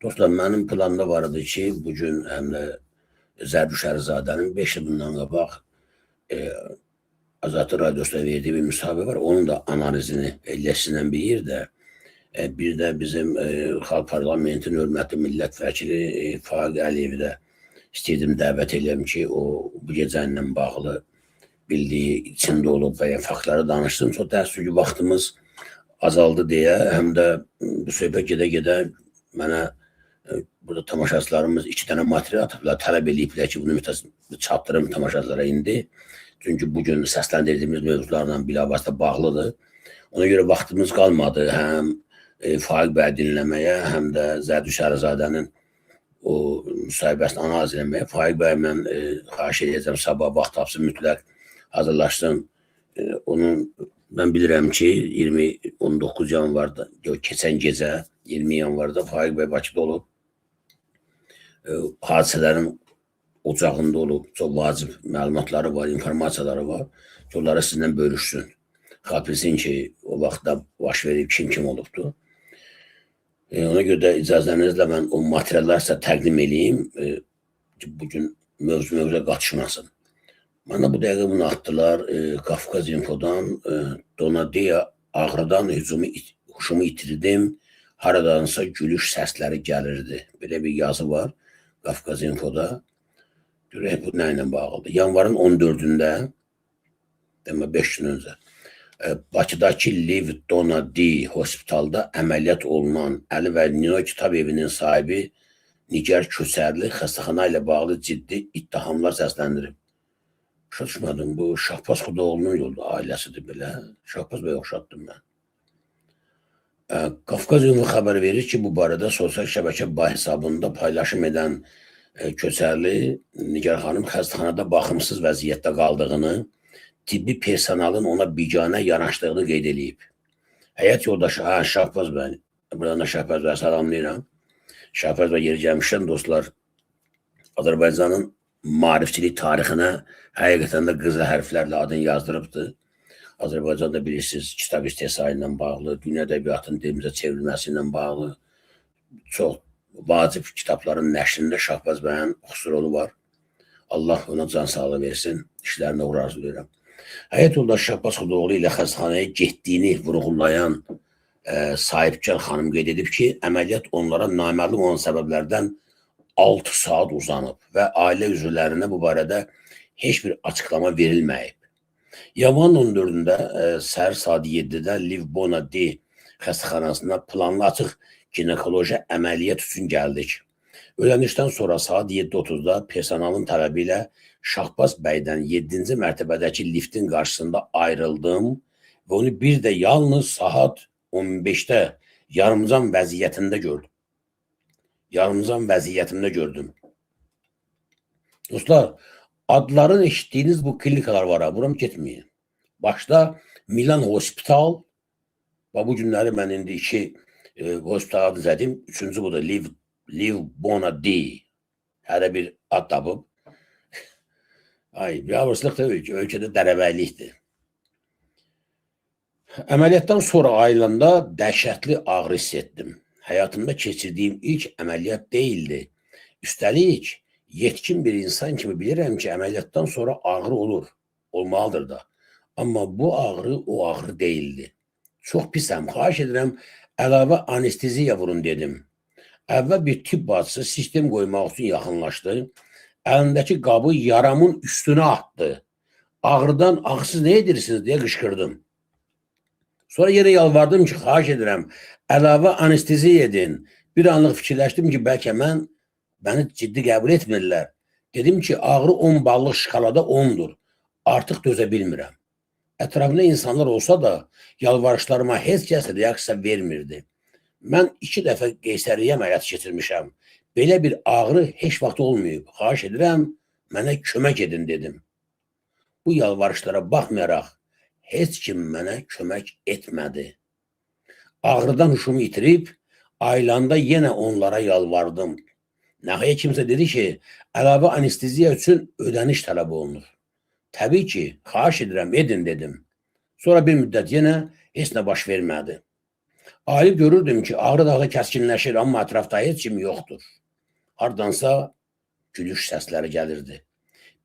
Dostlar, mənim planımda var idi ki, bugün həm də Zərdüşt Ərizadənin 5 il bundan qabaq Azadlıq Radiosunda verdiyi bir müsahibə var. Onun da analizini eləyəsindən bir yerdə. Bir də bizim Xalq Parlamentinin hörmətli millət vəkili Faiq Əliyevi də istəyirdim dəvət edəm ki, o bu gecənlə bağlı bildiyi içində olub və ya faktları danışsın. Çox təəssüf ki, vaxtımız azaldı deyə, həm də bu söhbət gedə-gedə mənə burada tamaşaçılarımız 2 dənə material atıblar, tələb ediblər ki, bunu çatdırım tamaşaçılara indi. Çünki bugün səsləndirdiyimiz mövzularla bilavasitə bağlıdır. Ona görə vaxtımız qalmadı həm Faiq bəy dinləməyə, həm də Zərdüşt Ərizadənin o müsahibəsini analiz eləməyə. Faiq bəy mən xahiş edəcəm, sabah vaxt tapsın, mütləq hazırlaşsın. Mən bilirəm ki, 19 yanvarda, keçən gecə 20 yanvarda Faiq bəy Bakıda olub. Hadisələrin ocağında olub, çox vacib məlumatları var, informasiyaları var ki, onları sizlə bölüşsün. Xalq bilsin ki, o vaxtda baş verib kim olubdur. Ona görə də icazənizlə mən o materialları sizə təqdim edeyim ki, bugün mövzuya qatışmasın. Mənə bu dəqiqə bunu atdılar Qafqaz Infodan, Donadeya Ağrıdan huşumu itirdim, haradansa gülüş səsləri gəlirdi. Belə bir yazı var Qafqaz Infoda. Görək bu nə ilə bağlıdır. Yanvarın 14-də, demə 5 gün öncə, Bakıdakı Liv Donadi hospitalda əməliyyat olunan Əli və Nino kitab evinin sahibi Nigar Köçərli xəstəxana ilə bağlı ciddi ittihamlar səsləndirib. Şaşmadım, bu Şahbaz Xudoğlu'nun yolda ailəsidir belə. Şahbaz bəy oxşatdım mən. Qafqaz Info xəbər verir ki, bu barədə sosial şəbəkə hesabında paylaşım edən Köçərli Nigar xanım xəstəxanada baxımsız vəziyyətdə qaldığını, tibbi personalın ona biganə yanaşdığını qeyd edib. Həyat yoldaşı, Şahbaz bəy, buradan da Şahbaz bəy salamlayıram. Şahbaz bəy yeri gəlmişdən dostlar, Azərbaycanın maarifçilik tarixinə həqiqətən də qızıl hərflərlə adını yazdırıbdır. Azərbaycanda bilirsiniz, kitab istehsalı ilə bağlı, dünya ədəbiyyatının dilimizə çevrilməsi ilə bağlı çox vacib kitabların nəşrində Şahbaz bəyin xüsusi rolu var. Allah ona can sağlığı versin, işlərinə uğur arzulayıram. Həyat yoldaşı Şahbaz Xudoğlu ilə xəstəxanaya getdiyini vurğulayan sahibkar xanım qeyd edib ki, əməliyyat onlara naməlum olan səbəblərdən 6 saat uzanıb və ailə üzvlərinə bu barədə heç bir açıqlama verilməyib. Yanvarın 14-də səhər saat 7-də Liv Bonadi xəstəxanasında planlı açıq ginekoloji əməliyyat üçün gəldik. Ödənişdən sonra saat 7:30-da personalın tələbi ilə Şahbaz bəydən 7-ci mərtəbədəki liftin qarşısında ayrıldım və onu bir də yalnız saat 15-də yarımcan vəziyyətində gördüm. Yarımcan vəziyyətində gördüm. Dostlar, adlarını eşitdiyiniz bu klinikalar var, buram getməyin. Başda Milan Hospital, və bu günləri mən indi 2 hospital adı zədim, 3-cü bu da Liv Bonadi, hələ bir ad tapıb. Biabırsılıq da ölkədə dərəvəylikdir. Əməliyyatdan sonra ayılanda dəhşətli ağrı hiss etdim. Həyatımda keçirdiyim ilk əməliyyat deyildi. Üstəlik, yetkin bir insan kimi bilirəm ki, əməliyyatdan sonra ağrı olur, olmalıdır da. Amma bu ağrı o ağrı deyildi. Çox pisəm, xahiş edirəm, əlavə anesteziya vurun dedim. Əvvəl bir tibb bacısı sistem qoymaq üçün yaxınlaşdı. Əlindəki qabı yaramın üstünə atdı. Ağrıdan ağsız nə edirsiniz deyə qışqırdım. Sonra yenə yalvardım ki, xahiş edirəm, əlavə anesteziya edin. Bir anlıq fikirləşdim ki, bəlkə məni ciddi qəbul etmirlər. Dedim ki, ağrı 10 ballıq şkalada 10'dur. Artıq dözə bilmirəm. Ətrafında insanlar olsa da yalvarışlarıma heç kəs reaksiya vermirdi. Mən 2 dəfə qeysəriyyə əməliyyatı keçirmişəm. Belə bir ağrı heç vaxt olmayıb. Xahiş edirəm, mənə kömək edin dedim. Bu yalvarışlara baxmayaraq heç kim mənə kömək etmədi. Ağrıdan huşumu itirib, ayılanda yenə onlara yalvardım. Nəhayət kimsə dedi ki, əlavə anesteziya üçün ödəniş tələb olunur. Təbii ki, xahiş edirəm, edin dedim. Sonra bir müddət yenə heç nə baş vermədi. Ayıb görürdüm ki, Ağrı Dağı kəskinləşir, amma ətrafda heç kim yoxdur. Hardansa gülüş səsləri gəlirdi.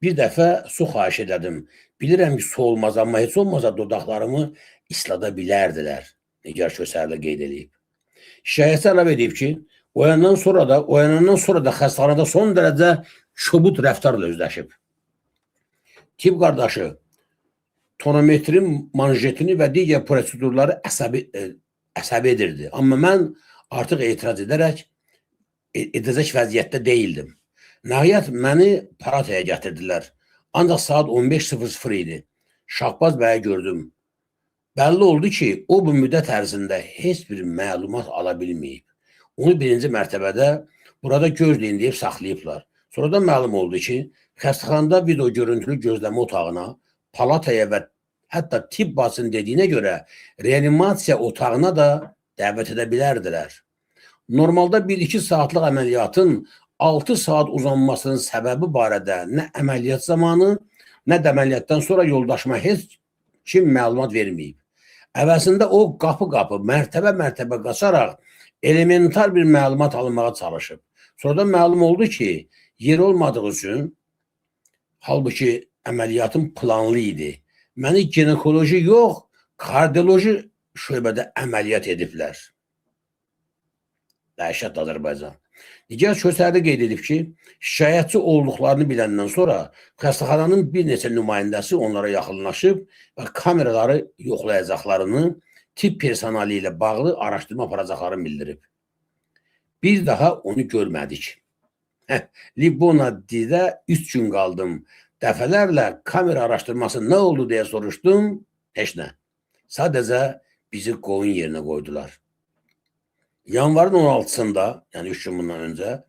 Bir dəfə su xahiş edədim. Bilirəm ki, su olmaz, amma heç olmasa dodaqlarımı islada bilərdilər. Nigar Kösərli qeyd edib. Şikayətçi əlavə edib ki, oyanandan sonra da xəstəxanada son dərəcə şubut rəftarla üzləşib. Tib qardaşı tonometrin manjetini və digər prosedurları əsəbi edirdi. Amma mən artıq etiraz edəcək vəziyyətdə deyildim. Nəhayət məni palataya gətirdilər. Ancaq saat 15:00 idi. Şahbaz bəyi gördüm. Bəlli oldu ki, o bu müddət ərzində heç bir məlumat ala bilməyib. Onu birinci mərtəbədə burada gözləyin deyib saxlayıblar. Sonradan məlum oldu ki, xəstəxanada video görüntülü gözləmə otağına, palataya və hətta tibb bacısının dediyinə görə reanimasiya otağına da dəvət edə bilərdilər. Normalda 1-2 saatlıq əməliyyatın 6 saat uzanmasının səbəbi barədə nə əməliyyat zamanı, nə də əməliyyatdan sonra yoldaşıma heç kim məlumat verməyib. Əvəzində o qapı-qapı, mərtəbə qaçaraq elementar bir məlumat alınmağa çalışıb. Sonradan məlum oldu ki, yer olmadığı üçün, halbuki əməliyyatın planlı idi. Məni ginekoloji yox, kardioloji şöbədə əməliyyat ediblər. Dəhşət Azərbaycan. Nigar Kösərli qeyd edib ki, şikayətçi olduqlarını biləndən sonra xəstəxananın bir neçə nümayəndəsi onlara yaxınlaşıb və kameraları yoxlayacaqlarını, tibb personali ilə bağlı araşdırma aparacaqlarını bildirib. Bir daha onu görmədik. Libonadidə 3 gün qaldım. Dəfələrlə kamera araşdırması nə oldu deyə soruşdum. Heç nə. Sadəcə bizi qoyun yerinə qoydular. Yanvarın 16-sında, yəni 3 gün bundan öncə,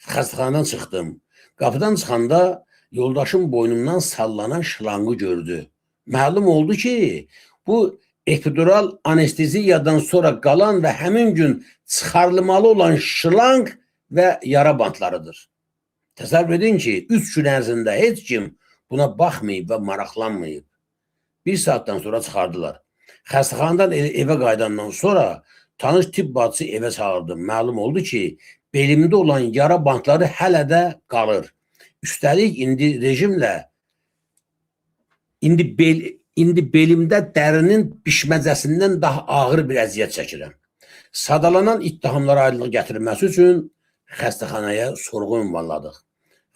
xəstəxanadan çıxdım. Qapıdan çıxanda yoldaşım boynumdan sallanan şlanqı gördü. Məlum oldu ki, bu epidural anesteziyadan sonra qalan və həmin gün çıxarılmalı olan şlanq və yara bantlarıdır. Təsəvvür edin ki, 3 gün ərzində heç kim buna baxmayıb və maraqlanmayıb. Bir saatdan sonra çıxardılar. Xəstəxanadan evə qayıdandan sonra tanış tibb bacısı evə çağırdım. Məlum oldu ki, belimdə olan yara bantları hələ də qalır. Üstəlik indi belimdə dərinin bişməcəsindən daha ağır bir əziyyət çəkirəm. Sadalanan ittihamlara aydınlıq gətirilməsi üçün xəstəxanaya sorğu ünvanladıq.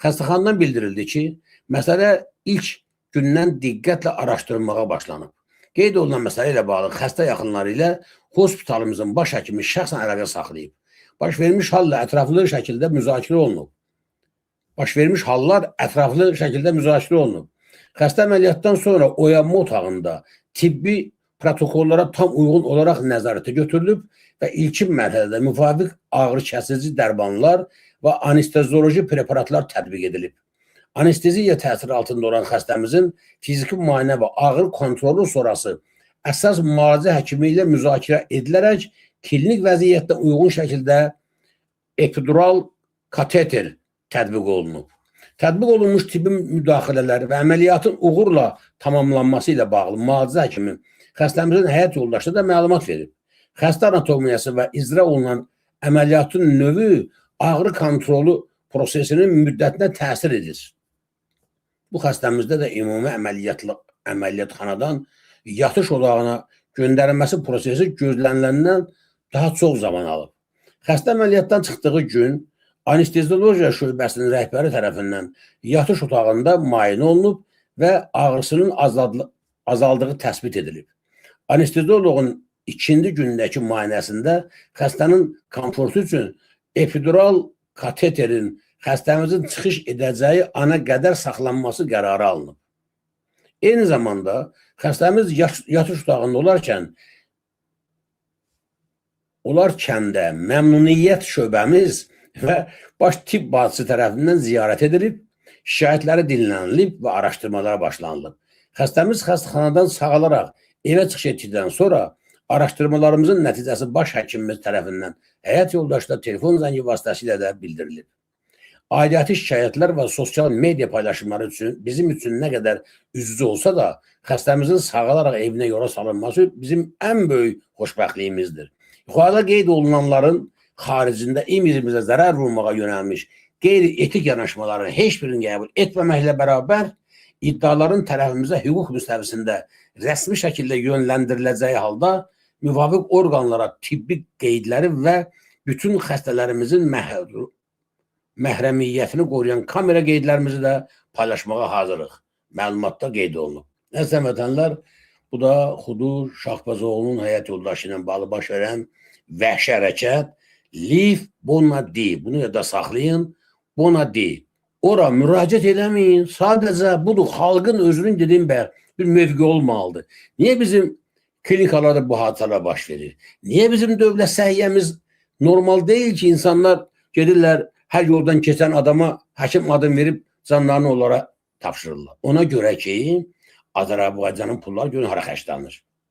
Xəstəxanadan bildirildi ki, məsələ ilk gündən diqqətlə araşdırılmağa başlanıb. Qeyd olunan məsələ ilə bağlı xəstə yaxınları ilə hospitalımızın baş həkimi şəxsən əlaqə saxlayıb. Baş vermiş hallar ətraflı şəkildə müzakirə olunub. Xəstə əməliyyatdan sonra oyanma otağında tibbi protokollara tam uyğun olaraq nəzarətə götürülüb və ilkin mərhələdə müvafiq ağrı kəsici dərmanlar və anestezioloji preparatlar tətbiq edilib. Anesteziya təsiri altında olan xəstəmizin fiziki müayinə və ağır kontrolu sonrası əsas müalicə həkimi ilə müzakirə edilərək klinik vəziyyətdə uyğun şəkildə epidural kateter tətbiq olunub. Tətbiq olunmuş tibbi müdaxilələr və əməliyyatın uğurla tamamlanması ilə bağlı müalicə həkimi xəstəmizin həyat yoldaşına da məlumat verib. Xəstə anatomiyası və icra olunan əməliyyatın növü ağrı kontrolu prosesinin müddətinə təsir edir. Bu xəstəmizdə də ümumi əməliyyatxanadan yatış otağına göndərilməsi prosesi gözləniləndən daha çox zaman alıb. Xəstə əməliyyatdan çıxdığı gün anesteziologiya şöbəsinin rəhbəri tərəfindən yatış otağında müayinə olunub və ağrısının azaldığı təsbit edilib. Anesteziologun ikinci gündəki müayinəsində xəstənin komfortu üçün epidural kateterin xəstəmizin çıxış edəcəyi ana qədər saxlanması qərarı alınıb. Eyni zamanda xəstəmiz yatış otağında olarkən də məmnuniyyət şöbəmiz və baş tibb bacısı tərəfindən ziyarət edilib, şikayətləri dinlənilib və araşdırmalara başlanılıb. Xəstəmiz xəstəxanadan sağalaraq evə çıxış etdikdən sonra araşdırmalarımızın nəticəsi baş həkimimiz tərəfindən həyat yoldaşına telefon zəngi vasitəsilə də bildirilib. Aidiyyəti şikayətlər və sosial media paylaşımları üçün bizim üçün nə qədər üzücü olsa da, xəstəmizin sağalaraq evinə yola salınması bizim ən böyük xoşbəxtliyimizdir. Yuxarıda qeyd olunanların xaricində imirimizə zərər vurmağa yönəlmiş qeyri-etik yanaşmaların heç birini qəbul etməməklə bərabər iddiaların tərəfimizə hüquq müstəvisində rəsmi şəkildə yönləndiriləcəyi halda müvafiq orqanlara tibbi qeydləri və bütün xəstələrimizin məhrəmiyyətini qoruyan kamera qeydlərimizi də paylaşmağa hazırıq. Məlumatda qeyd olunub. Əziz vətənlər, bu da Xudur Şahbazoğlu'nun həyat yoldaşı ilə bağlı baş verən vəhşi hərəkət. Leave Bonadi. Bunu ya da saxlayın. Bonadi. Ora müraciət eləməyin. Sadəcə budur, xalqın özünün dediyim bir mövqi olmalıdır. Niyə bizim klinikalarda bu hadisələr baş verir? Niyə bizim dövlət səhiyyəmiz normal deyil ki, insanlar gedirlər, hər yoldan keçən adama həkim adım verib canlarını onlara tapşırırlar. Ona görə ki, Azərbaycanın pulları görün hara xərclənir.